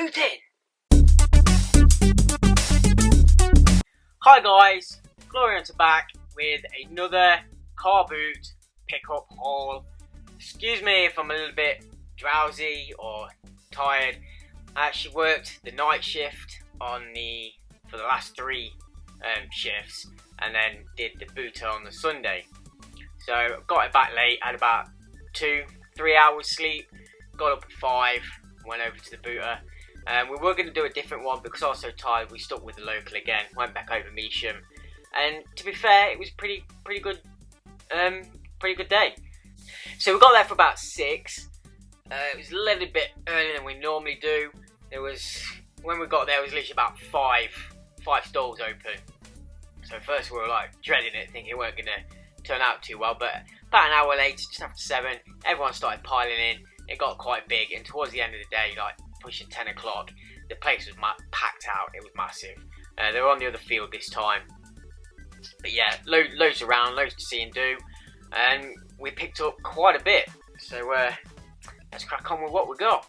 booting! Hi guys, GloryHunter back with another car boot pickup haul. Excuse me if I'm a little bit drowsy or tired. I actually worked the night shift for the last three shifts, and then did the booter on the Sunday. So I got it back late, had about 2-3 hours sleep, got up at 5, went over to the booter. We were going to do a different one because I was so tired. We stuck with the local again, went back over Measham, and to be fair, it was pretty good day. So we got there for about 6. It was a little bit earlier than we normally do. When we got there, it was literally about five stalls open. So first we were like dreading it, thinking it weren't going to turn out too well. But about an hour later, just after 7, everyone started piling in. It got quite big, and towards the end of the day, like pushing 10 o'clock, the place was packed out. It was massive. They were on the other field this time. But yeah, loads around, loads to see and do. And we picked up quite a bit. So let's crack on with what we got.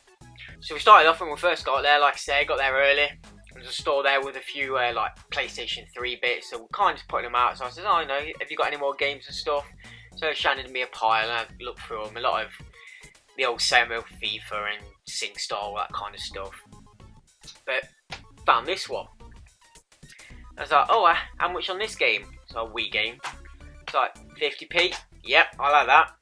So we started off when we first got there, like I say, got there early. There's a store there with a few like PlayStation 3 bits, so we're kind of just putting them out. So I said, oh no, have you got any more games and stuff? So she handed me a pile and I looked through them. A lot of the old Samuel FIFA and SingStar, all that kind of stuff. But found this one. I was like, oh, how much on this game? It's a Wii game. It's like 50p. Yep, I like that.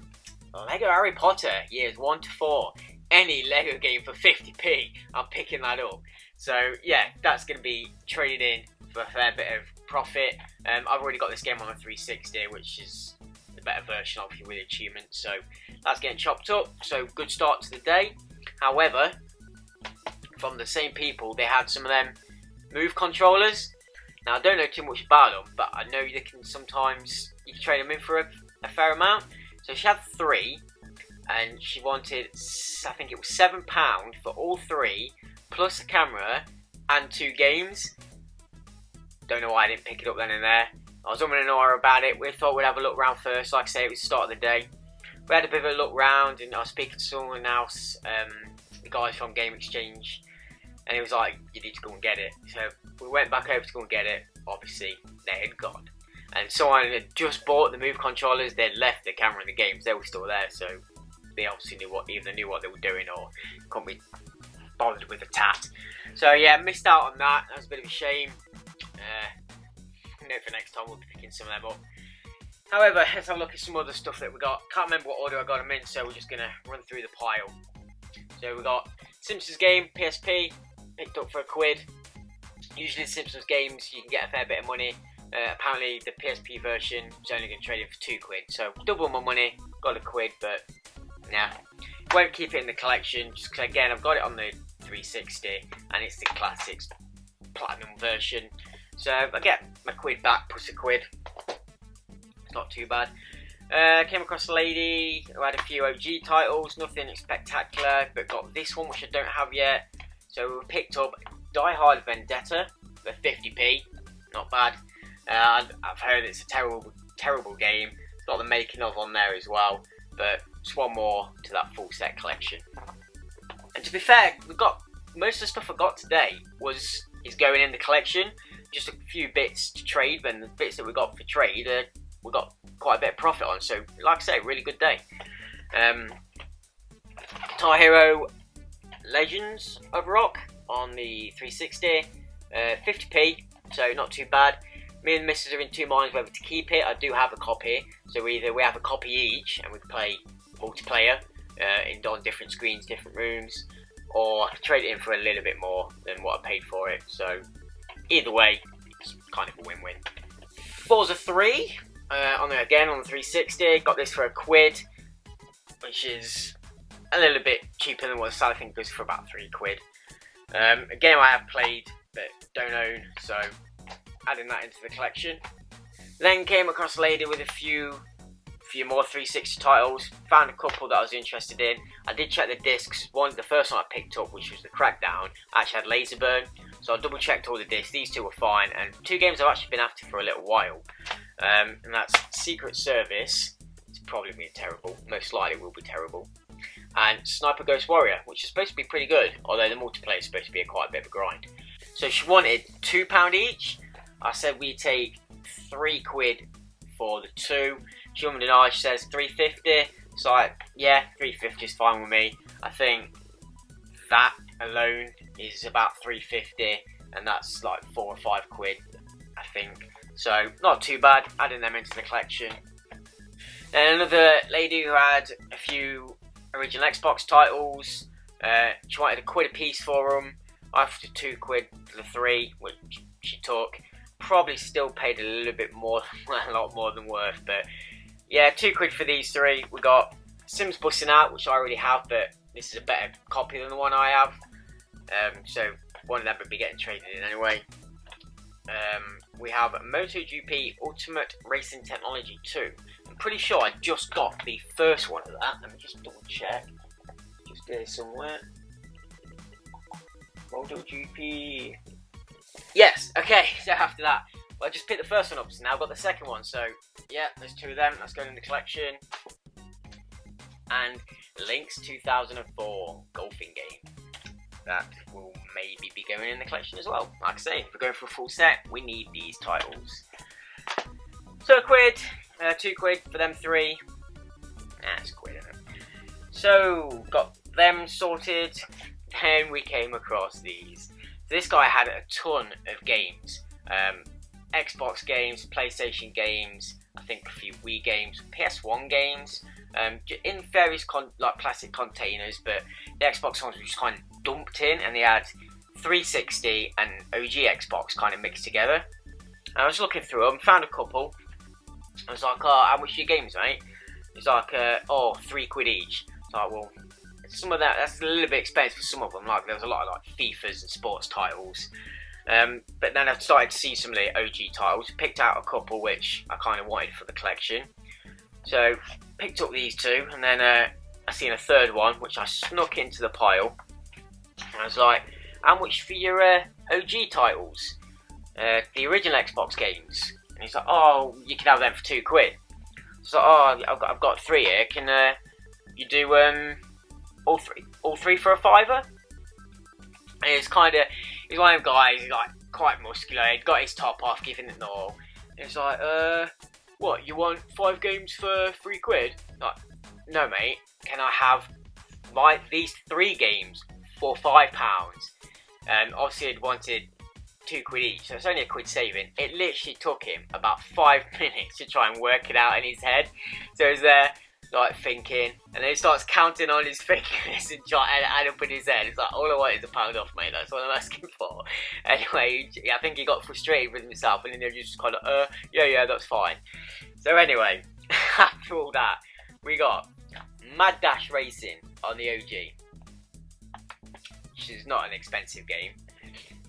Lego Harry Potter, years 1 to 4. Any Lego game for 50p, I'm picking that up. So yeah, that's going to be traded in for a fair bit of profit. I've already got this game on a 360, which is the better version, obviously, with achievements. So that's getting chopped up. So good start to the day. However, from the same people, they had some of them Move controllers. Now I don't know too much about them, but I know you can trade them in for a fair amount. So she had 3, and she wanted, I think it was £7 for all 3, plus a camera and 2 games. Don't know why I didn't pick it up then and there. I was umming and ahhing about it. We thought we'd have a look round first. Like I say, it was the start of the day. We had a bit of a look round, and I was speaking to someone else, the guys from Game Exchange, and he was like, you need to go and get it. So we went back over to go and get it. Obviously, they had gone. And someone had just bought the Move controllers. They'd left the camera and the games. They were still there, so they obviously either knew what they were doing or couldn't be bothered with the tat. So yeah, missed out on that. That was a bit of a shame. For next time we'll be picking some of them up. However, let's have a look at some other stuff that we got. Can't remember what order I got them in, so we're just going to run through the pile. So we got Simpsons game, PSP, picked up for £1. Usually the Simpsons games you can get a fair bit of money. Apparently the PSP version is only going to trade it for £2, so double my money, got £1, but nah, won't keep it in the collection just because again I've got it on the 360 and it's the classics platinum version. So I get my £1 back plus £1. It's not too bad. Came across a lady who had a few OG titles, nothing spectacular, but got this one which I don't have yet. So we picked up Die Hard Vendetta for 50p, not bad. I've heard it's a terrible game. It's got the making of on there as well, but just one more to that full set collection. And to be fair, we got most of the stuff I got today is going in the collection. Just a few bits to trade, but the bits that we got for trade, we got quite a bit of profit on. So, like I say, really good day. Guitar Hero Legends of Rock on the 360, 50p, so not too bad. Me and the missus are in 2 minds whether to keep it. I do have a copy, so either we have a copy each and we can play multiplayer on different screens, different rooms, or I can trade it in for a little bit more than what I paid for it. So either way, it's kind of a win-win. Forza 3, again on the 360, got this for £1, which is a little bit cheaper than what the sale I think goes for about £3. A game I have played but don't own, so adding that into the collection. Then came across a lady with a few more 360 titles. Found a couple that I was interested in. I did check the discs. The first one I picked up, which was the Crackdown, actually had laser burn. So I double checked all the discs. These 2 were fine, and 2 games I've actually been after for a little while. And that's Secret Service. It's probably been terrible. Most likely will be terrible. and Sniper Ghost Warrior, which is supposed to be pretty good, although the multiplayer is supposed to be quite a bit of a grind. So she wanted £2 each. I said we take £3 for the two. She wanted an eye, she says £3.50. It's like, yeah, £3.50 is fine with me. I think that alone is about £3.50, and that's like £4 or £5, I think. So not too bad, adding them into the collection. Then another lady who had a few original Xbox titles. She wanted £1 a piece for them. After £2 for the three, which she took. Probably still paid a little bit more, a lot more than worth, but yeah, £2 for these three. We got Sims Busting Out, which I already have, but this is a better copy than the one I have. So one of them would be getting traded in anyway. We have MotoGP Ultimate Racing Technology 2. I'm pretty sure I just got the first one of that. Let me just double check. Just there somewhere. MotoGP. Yes, okay, so after that, well, I just picked the first one up, so now I've got the second one. So yeah, there's two of them. That's going in the collection. And Link's 2004 golfing game. That will maybe be going in the collection as well. Like I say, if we're going for a full set, we need these titles. So £2 for them three. That's £1, isn't it? So, got them sorted. Then we came across these. This guy had a ton of games. Xbox games, PlayStation games, I think a few Wii games, PS1 games, in various like plastic containers, but the Xbox ones were just kind of dumped in, and they had 360 and OG Xbox kind of mixed together. And I was looking through them, found a couple. I was like, oh, how much are your games, mate? It's like, oh, £3 each. It's like, well, some of that's a little bit expensive for some of them. Like, there was a lot of like FIFAs and sports titles. But then I started to see some of the OG titles, picked out a couple which I kind of wanted for the collection. So, picked up these two, and then I seen a third one, which I snuck into the pile. And I was like, how much for your OG titles? The original Xbox games. And he's like, oh, you can have them for £2. So, oh, I've got three here. Can you do all three for a £5? And it's kind of, he's one of them guys, he's like quite muscular, he'd got his top off, giving it an all. And it's like, what, you want 5 games for £3? Like, no mate, can I have these 3 games for £5? And obviously he'd wanted £2 each, so it's only £1 saving. It literally took him about 5 minutes to try and work it out in his head. So he's there, like thinking, and then he starts counting on his fingers and trying to add up in his head. It's like, all I want is £1 off, mate. That's what I'm asking for. Anyway, I think he got frustrated with himself, and then he just kind of, yeah, that's fine. So anyway, after all that, we got Mad Dash Racing on the OG, which is not an expensive game.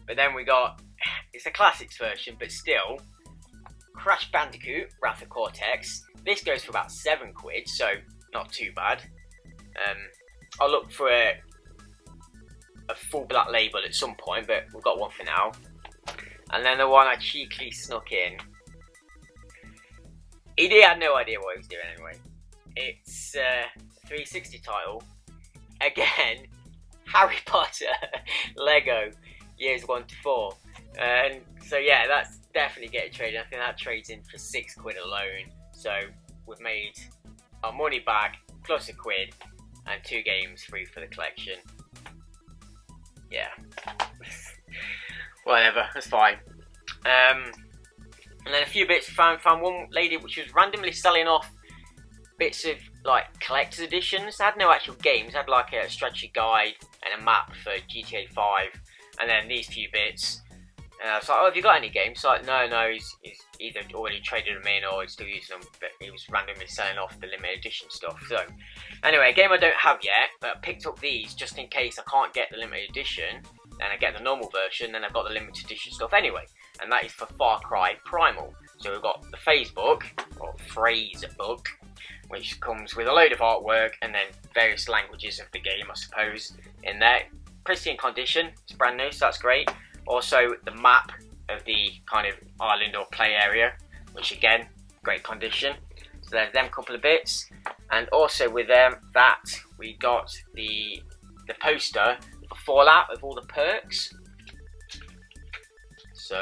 But then we got, it's a classics version, but still, Crash Bandicoot Wrath of Cortex. This goes for about £7, so not too bad. I'll look for a full black label at some point, but we've got one for now. And then the one I cheekily snuck in. He had no idea what he was doing anyway. It's a 360 title. Again, Harry Potter Lego years 1 to 4. And so yeah, that's definitely getting traded. I think that trades in for £6 alone. So we've made our money back plus £1 and 2 games free for the collection. Yeah, whatever, that's fine. And then a few bits. Found one lady which was randomly selling off bits of like collector's editions. They had no actual games. They had like a strategy guide and a map for GTA 5, and then these few bits. I was like, oh, have you got any games? She's like, no, he's either already traded them in or he's still using them, but he was randomly selling off the limited edition stuff. So, anyway, a game I don't have yet, but I picked up these just in case I can't get the limited edition, and I get the normal version, then I've got the limited edition stuff anyway, and that is for Far Cry Primal. So we've got the Phase book, or Phrase book, which comes with a load of artwork, and then various languages of the game, I suppose, in there. Pristine condition, it's brand new, so that's great. Also, the map of the kind of island or play area, which again, great condition. So there's them couple of bits. And also with that, we got the poster for Fallout with all the perks. So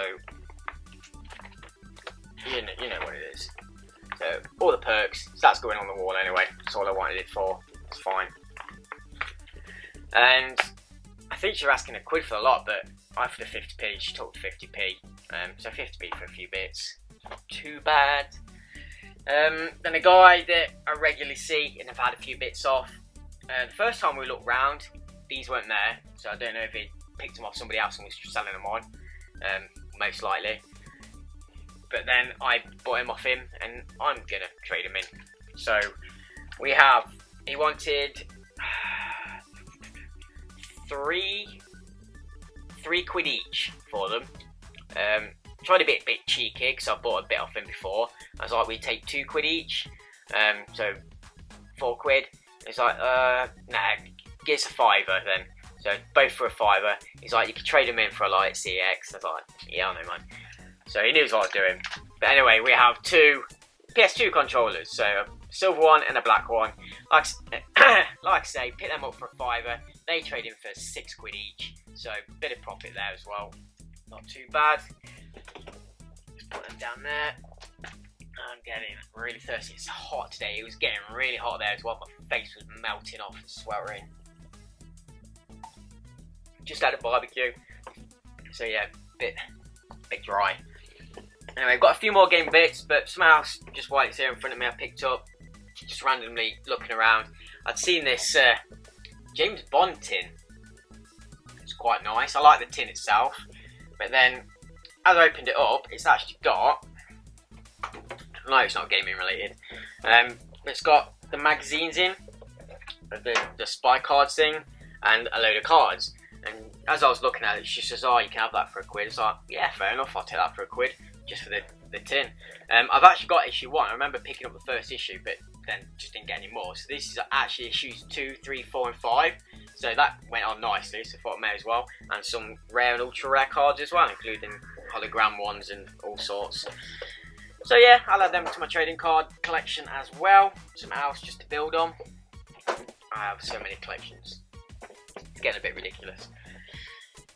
you know what it is. So all the perks. So that's going on the wall anyway. That's all I wanted it for. It's fine. And I think you're asking £1 for a lot, but I for the 50p, she took 50p. So 50p for a few bits. Not too bad. Then a guy that I regularly see and I've had a few bits off. The first time we looked round, these weren't there, so I don't know if he picked them off somebody else and was selling them on. Most likely. But then I bought him off him, and I'm gonna trade him in. So we have. He wanted three £3 each for them. Tried a bit cheeky because I bought a bit off him before. I was like, we take £2 each, so £4. It's like, nah, give us a fiver then. So both for a fiver. He's like, you can trade them in for a light CX. I was like, yeah, I know, man. So he knew what I was doing. But anyway, we have two PS2 controllers, so a silver one and a black one. Like I say, pick them up for a fiver. They trade in for £6 each, so a bit of profit there as well. Not too bad. Just put them down there. I'm getting really thirsty. It's hot today. It was getting really hot there as well. My face was melting off and sweltering. Just had a barbecue, so yeah, bit dry. Anyway, I've got a few more game bits, but something else just while it's here in front of me I picked up, just randomly looking around. I'd seen this James Bond tin. It's quite nice. I like the tin itself, but then as I opened it up, it's actually got, no, it's not gaming related, it's got the magazines in, the spy cards thing, and a load of cards. And as I was looking at it, she says, oh, you can have that for £1. It's like, yeah, fair enough, I'll take that for £1, just for the tin. I've actually got issue 1. I remember picking up the first issue, but then just didn't get any more. So this is actually issues 2, 3, 4 and 5. So that went on nicely, so I thought I may as well. And some rare and ultra rare cards as well, including hologram ones and all sorts. So yeah, I'll add them to my trading card collection as well. Something else just to build on. I have so many collections. It's getting a bit ridiculous.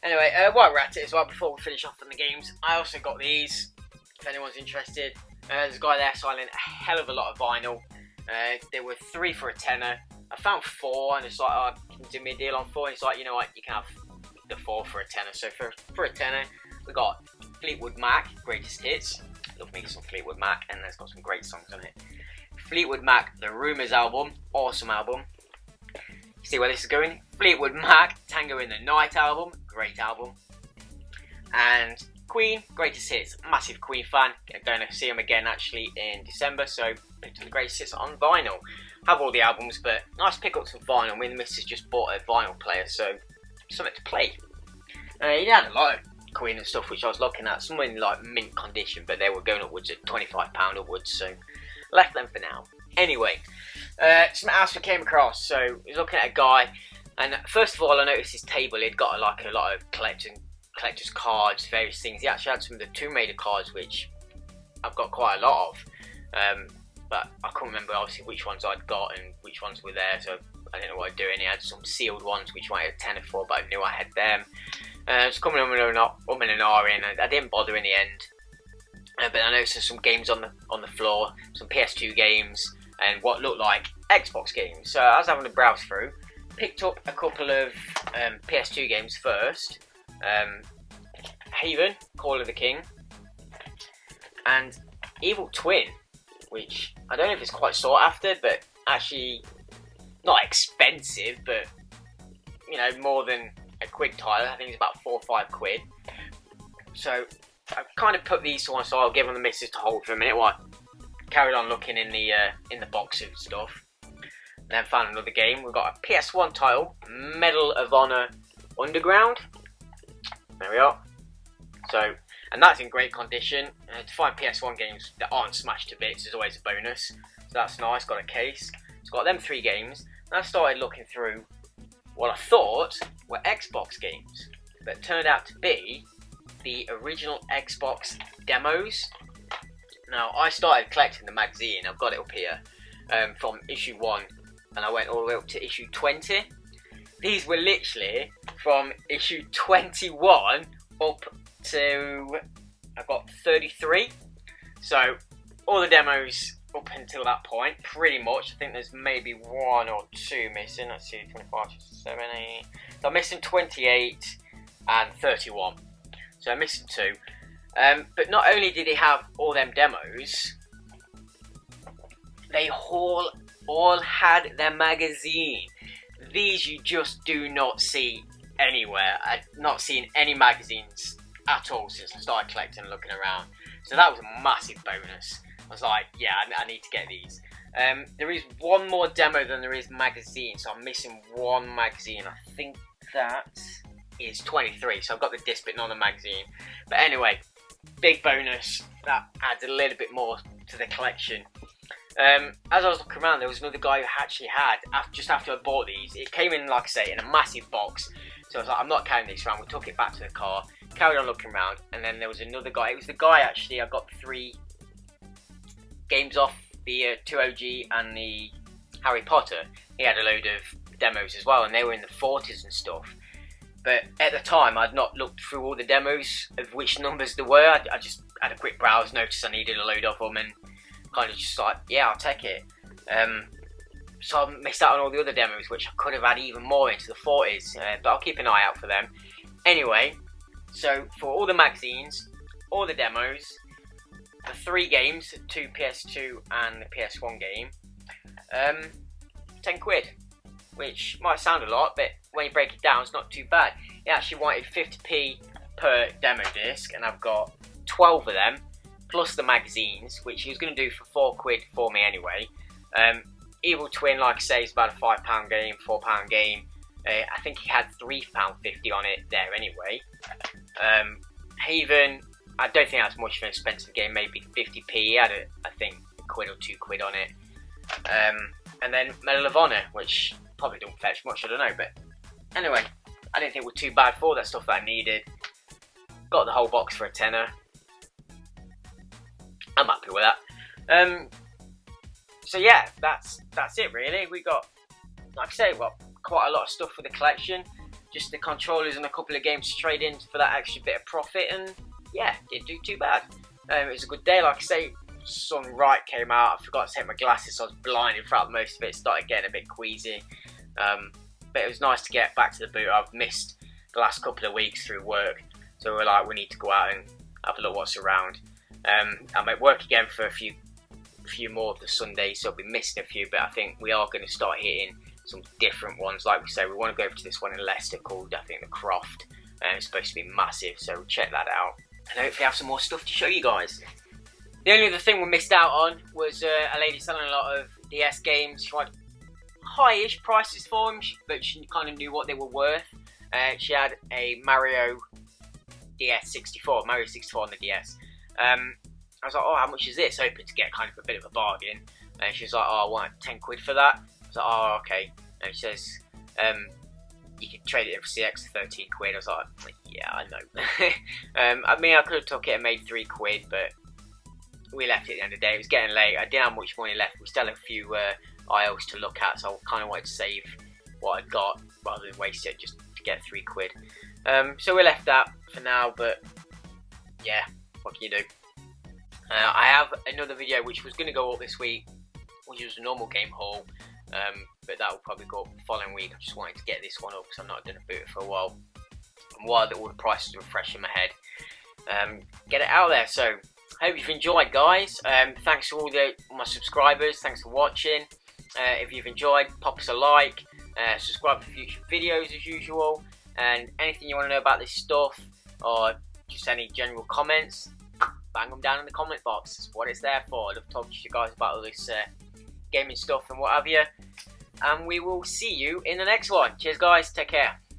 Anyway, while we're at it as well, before we finish off on the games, I also got these, if anyone's interested. There's a guy there selling a hell of a lot of vinyl. There were 3 for a tenner. I found 4, and it's like, oh, can you do me a deal on 4? And it's like, you know what, you can have the 4 for a tenner. So for a tenner, we got Fleetwood Mac, Greatest Hits. Love me some Fleetwood Mac, and there's got some great songs on it. Fleetwood Mac, The Rumours album, awesome album. See where this is going? Fleetwood Mac, Tango in the Night album, great album. And Queen, Greatest Hits, massive Queen fan. Going to see them again actually in December, so picked up the Greatest Hits on vinyl. Have all the albums, but nice pick up some vinyl. Me and the missus just bought a vinyl player, so something to play. He had a lot of Queen and stuff which I was looking at, some in like mint condition, but they were going upwards at £25 upwards, so left them for now. Anyway, something else we came across. So I was looking at a guy, and first of all I noticed his table. He'd got like a lot of collector's cards, various things. He actually had some of the Tomb Raider cards, which I've got quite a lot of, but I couldn't remember obviously which ones I'd got and which ones were there, so I didn't know what I'd do. And he had some sealed ones which I had a tenner for, but I knew I had them. It's coming in and and I didn't bother in the end. But I noticed there's some games on the floor, some PS2 games, and what looked like Xbox games. So I was having a browse through, picked up a couple of PS2 games first. Haven, Call of the King, and Evil Twin, which I don't know if it's quite sought after, but actually not expensive, but you know, more than a £1 title. I think it's about £4 or £5. So I've kind of put these to one side. I'll give them the missus to hold for a minute while I carried on looking in the box of stuff. And then found another game. We've got a PS1 title, Medal of Honor Underground. There we are. So, and that's in great condition. To find PS1 games that aren't smashed to bits is always a bonus. So that's nice. Got a case. It's got them 3 games. And I started looking through what I thought were Xbox games, but turned out to be the original Xbox demos. Now, I started collecting the magazine. I've got it up here. from issue 1, and I went all the way up to issue 20. These were literally from issue 21 up to, I got 33. So all the demos up until that point, pretty much. I think there's maybe 1 or 2 missing. Let's see, 25, 7, 8. So I'm missing 28 and 31. So I'm missing 2. But not only did he have all them demos, they all had their magazine. These you just do not see anywhere. I've not seen any magazines at all since I started collecting and looking around. So that was a massive bonus. I was like, yeah, I need to get these. There is 1 more demo than there is magazine, so I'm missing 1 magazine. I think that is 23, so I've got the disc but not the magazine. But anyway, big bonus. That adds a little bit more to the collection. As I was looking around, there was another guy who actually had, just after I bought these, it came in, like I say, in a massive box. So I was like, I'm not carrying these around. We took it back to the car, carried on looking around, and then there was another guy. It was the guy, actually, I got 3 games off, the 2 OG and the Harry Potter. He had a load of demos as well, and they were in the 40s and stuff. But at the time, I'd not looked through all the demos of which numbers there were. I just had a quick browse, noticed I needed a load of them, and kind of just like, yeah, I'll take it. So I missed out on all the other demos, which I could have had even more into the 40s, but I'll keep an eye out for them. Anyway, so for all the magazines, all the demos, the 3 games, 2 PS2 and the PS1 game, 10 quid, which might sound a lot, but when you break it down, it's not too bad. He actually wanted 50p per demo disc, and I've got 12 of them, plus the magazines, which he was going to do for 4 quid for me anyway. Evil Twin, like I say, is about a £5 game, £4 game. I think he had £3.50 on it there anyway. Haven, I don't think that's much of an expensive game, maybe 50p. He had, I think, a quid or 2 quid on it. And then Medal of Honor, which probably don't fetch much, I don't know. But anyway, I didn't think it was too bad for all that stuff that I needed. Got the whole box for a tenner. I'm happy with that. So yeah, that's it really. We got, like I say, we've got quite a lot of stuff for the collection. Just the controllers and a couple of games to trade in for that extra bit of profit, and yeah, didn't do too bad. It was a good day, like I say. Sunlight came out. I forgot to take my glasses, so I was blinded throughout most of it. Started getting a bit queasy, but it was nice to get back to the boot. I've missed the last couple of weeks through work, so we're like, we need to go out and have a look what's around. I'm at work again for a few more of the Sundays, so I'll be missing a few, but I think we are going to start hitting some different ones. Like we say, we want to go over to this one in Leicester called, I think, the Croft, and it's supposed to be massive, so we'll check that out, and hopefully have some more stuff to show you guys. The only other thing we missed out on was a lady selling a lot of DS games. She wanted high-ish prices for them, but she kind of knew what they were worth. She had a Mario 64 on the DS. I was like, oh, how much is this? Hoping to get kind of a bit of a bargain. And she was like, oh, I want 10 quid for that. I was like, oh, okay. And she says, you can trade it in for CX 13 quid. I was like, yeah, I know. I mean, I could have took it and made 3 quid, but we left it at the end of the day. It was getting late. I didn't have much money left. We still had a few aisles to look at, so I kind of wanted to save what I'd got rather than waste it just to get 3 quid. So we left that for now, but yeah, what can you do? I have another video which was going to go up this week, which was a normal game haul, but that will probably go up the following week. I just wanted to get this one up because I've not done a boot for a while. And while all the prices were fresh in my head, get it out there. So hope you've enjoyed, guys. Thanks to all my subscribers. Thanks for watching. If you've enjoyed, pop us a like. Subscribe for future videos as usual. And anything you want to know about this stuff, or just any general comments, bang them down in the comment box. That's what it's there for. I love talking to you guys about all this gaming stuff and what have you. And we will see you in the next one. Cheers, guys. Take care.